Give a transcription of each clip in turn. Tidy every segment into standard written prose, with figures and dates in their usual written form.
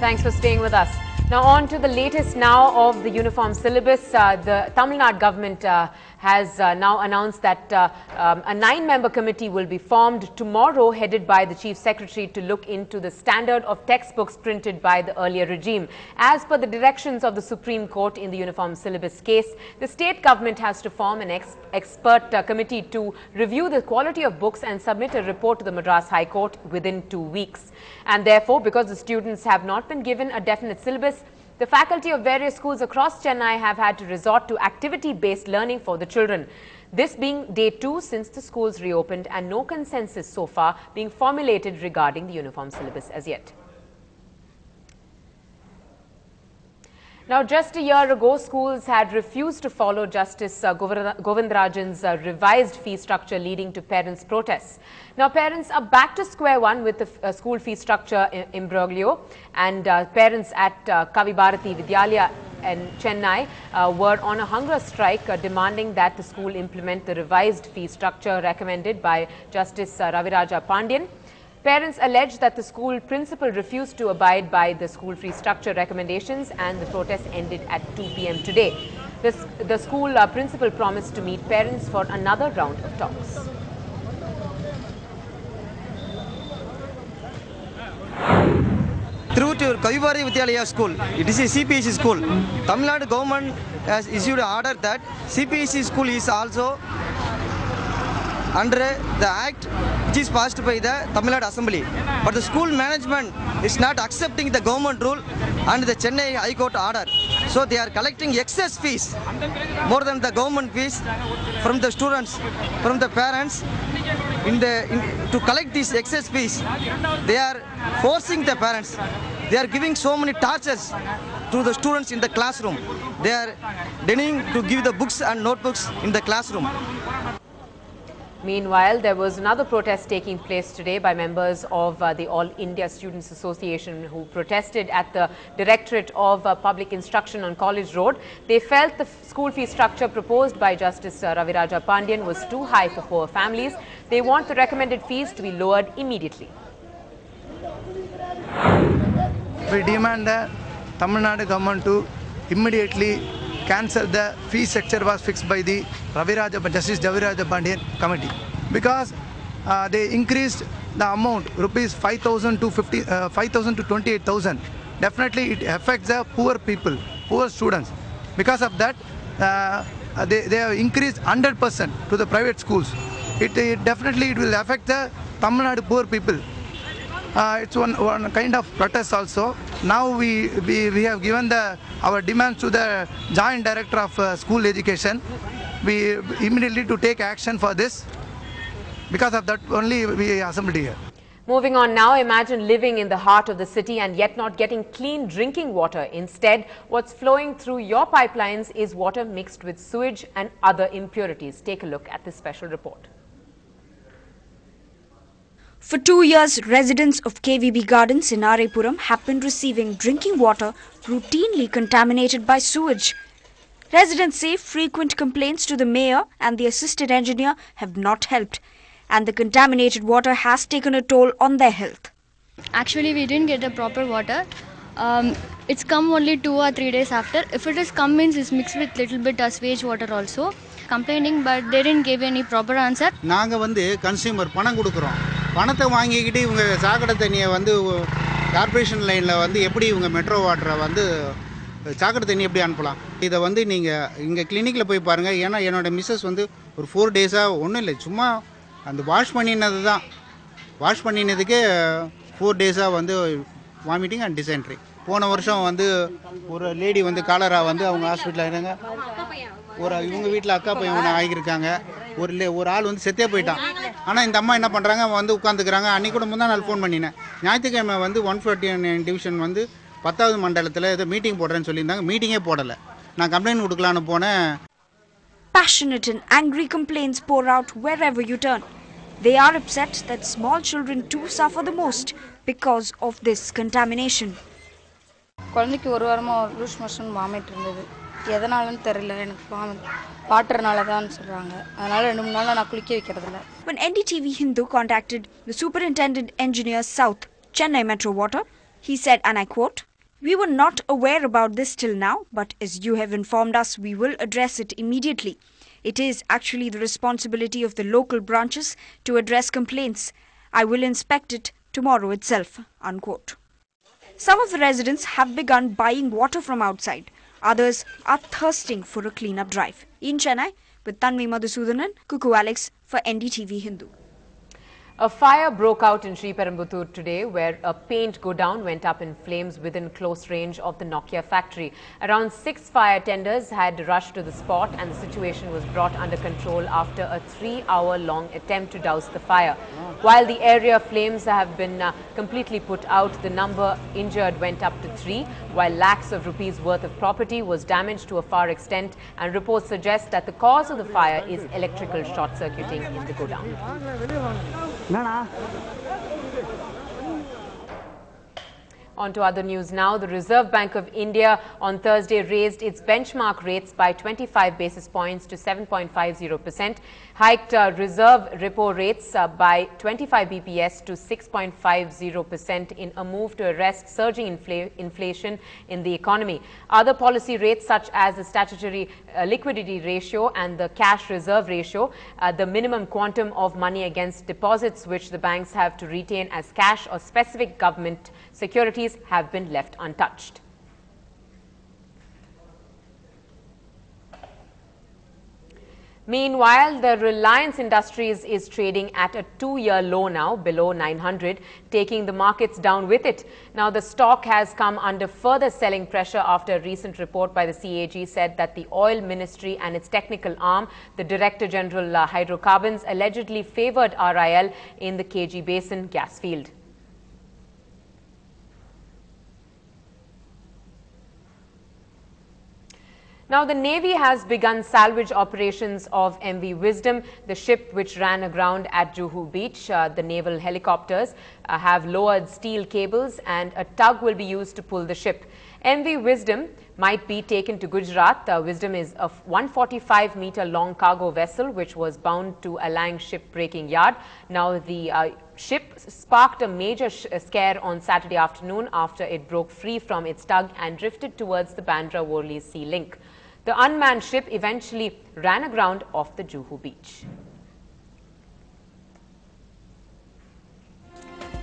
Thanks for staying with us. Now on to the latest now of the uniform syllabus. The Tamil Nadu government has now announced that a 9-member committee will be formed tomorrow, headed by the Chief Secretary, to look into the standard of textbooks printed by the earlier regime. As per the directions of the Supreme Court in the uniform syllabus case, the state government has to form an expert committee to review the quality of books and submit a report to the Madras High Court within 2 weeks. And therefore, because the students have not been given a definite syllabus, the faculty of various schools across Chennai have had to resort to activity-based learning for the children. This being day 2 since the schools reopened, and no consensus so far being formulated regarding the uniform syllabus as yet. Now, just a year ago, schools had refused to follow Justice Govindarajan's revised fee structure, leading to parents' protests. Now, parents are back to square one with the school fee structure imbroglio, and parents at Kavi Bharati Vidyalaya in Chennai were on a hunger strike, demanding that the school implement the revised fee structure recommended by Justice Raviraja Pandian. Parents allege that the school principal refused to abide by the school fee structure recommendations, and the protest ended at 2 p.m. today. The school principal promised to meet parents for another round of talks. Through to Kavi Bharati Vidyalaya school, it is a CPSE school. Tamil Nadu government has issued an order that CPSE school is also under the act which is passed by the Tamil Nadu Assembly. But the school management is not accepting the government rule and the Chennai High Court order. So they are collecting excess fees, more than the government fees, from the students, from the parents. To collect these excess fees, they are forcing the parents. They are giving so many tortures to the students in the classroom. They are denying to give the books and notebooks in the classroom. Meanwhile, there was another protest taking place today by members of the All India Students Association, who protested at the Directorate of Public Instruction on College Road. They felt the school fee structure proposed by Justice Raviraja Pandian was too high for poor families. They want the recommended fees to be lowered immediately. We demand the Tamil Nadu government to immediately cancel the fee structure was fixed by the Justice Raviraja Pandian committee, because they increased the amount rupees 5,000 to 28,000. Definitely it affects the poor people, poor students. Because of that, they have increased 100% to the private schools. It definitely will affect the Tamil Nadu poor people. It's one kind of protest also. Now we have given our demands to the Joint Director of School Education. We immediately to take action for this. Because of that only we assembled here. Moving on now, imagine living in the heart of the city and yet not getting clean drinking water. Instead, what's flowing through your pipelines is water mixed with sewage and other impurities. Take a look at this special report. For 2 years, residents of KVB Gardens in Arepuram have been receiving drinking water routinely contaminated by sewage. Residents say frequent complaints to the mayor and the assistant engineer have not helped, and the contaminated water has taken a toll on their health. Actually, we didn't get the proper water. It's come only 2 or 3 days after. If it is come, means it's mixed with little bit of sewage water also. Complaining, but they didn't give any proper answer. நாங்க வந்து consumer பணம் கொடுக்குறோம். பணத்தை வாங்கிக்கிட்டு இவங்க சாக்கடை தண்ணியை வந்து கார்ப்பரேஷன் லைனில் வந்து எப்படி இவங்க மெட்ரோ வாட்டரை வந்து சாக்கடை தண்ணி எப்படி அனுப்பலாம்? இதை வந்து நீங்கள் இங்கே கிளினிக்கில் போய் பாருங்கள். ஏன்னா என்னோடய மிஸ்ஸஸ் வந்து ஒரு 4 டேஸாக ஒன்றும் இல்லை, சும்மா அந்த வாஷ் பண்ணினது தான். வாஷ் பண்ணினதுக்கே 4 டேஸாக வந்து வாமிட்டிங் அண்ட் டிசென்ட்ரி. போன வருஷம் வந்து ஒரு லேடி வந்து காலரா வந்து அவங்க ஹாஸ்பிட்டலில் இருந்தாங்க. இவங்க வீட்டில் அக்கா பையன் ஒன்று ஆகியிருக்காங்க. ஒரு ஆள் வந்து செத்தே போயிட்டான். ஆனால் இந்த அம்மா என்ன பண்ணுறாங்க, வந்து உட்காந்துக்கிறாங்க. அன்றைக்கி கூட முந்தா நாள் ஃபோன் பண்ணினேன். ஞாயிற்றுக்கிழமை வந்து 149 டிவிஷன் வந்து 10வது மண்டலத்தில் ஏதோ மீட்டிங் போடுறேன்னு சொல்லியிருந்தாங்க. மீட்டிங்கே போடலை. நான் கம்ப்ளைண்ட் கொடுக்கலான்னு போனேன். Passionate and angry complaints pour out wherever you turn. They are upset that small children too suffer the most because of this contamination. குழந்தைக்கு ஒரு வாரமாக லூஸ் மோஷன் வாமிட் இருந்தது. எதனாலன்னு தெரியல, எனக்கு வாட்டர்னால தான் சொல்கிறாங்க. அதனால் 2-3 நாளாக நான் குளிக்க வைக்கிறதில்ல. When NDTV Hindu contacted the Superintendent Engineer South, Chennai Metro Water, he said, and I quote, We were not aware about this till now, but as you have informed us, we will address it immediately. It is actually the responsibility of the local branches to address complaints. I will inspect it tomorrow itself." Unquote. Some of the residents have begun buying water from outside. Others are thirsting for a clean-up drive. In Chennai, with Tanvi Madhusudanan, Kuku Alex for NDTV Hindu. A fire broke out in Sriperumbudur today, where a paint godown went up in flames within close range of the Nokia factory. Around 6 fire tenders had rushed to the spot, and the situation was brought under control after a 3-hour-long attempt to douse the fire. While the area flames have been completely put out, the number injured went up to 3, while lakhs of rupees worth of property was damaged to a far extent, and reports suggest that the cause of the fire is electrical short-circuiting in the godown. On to other news now. The Reserve Bank of India on Thursday raised its benchmark rates by 25 basis points to 7.50%, hiked reserve repo rates by 25 BPS to 6.50% in a move to arrest surging inflation in the economy. Other policy rates such as the statutory liquidity ratio and the cash reserve ratio, the minimum quantum of money against deposits which the banks have to retain as cash or specific government securities have been left untouched. Meanwhile, the Reliance Industries is trading at a 2-year low now, below 900, taking the markets down with it. Now, the stock has come under further selling pressure after a recent report by the CAG said that the Oil Ministry and its technical arm, the Director General Hydrocarbons, allegedly favored RIL in the KG Basin gas field. Now, the Navy has begun salvage operations of MV Wisdom, the ship which ran aground at Juhu Beach. The naval helicopters have lowered steel cables and a tug will be used to pull the ship. MV Wisdom might be taken to Gujarat. Wisdom is a 145-meter long cargo vessel which was bound to Alang ship-breaking yard. Now, the ship sparked a major scare on Saturday afternoon after it broke free from its tug and drifted towards the Bandra-Worli Sea Link. The unmanned ship eventually ran aground off the Juhu beach.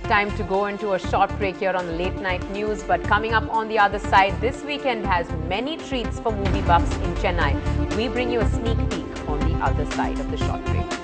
Time to go into a short break here on the Late Night News, but coming up on the other side, this weekend has many treats for movie buffs in Chennai. We bring you a sneak peek on the other side of the short break.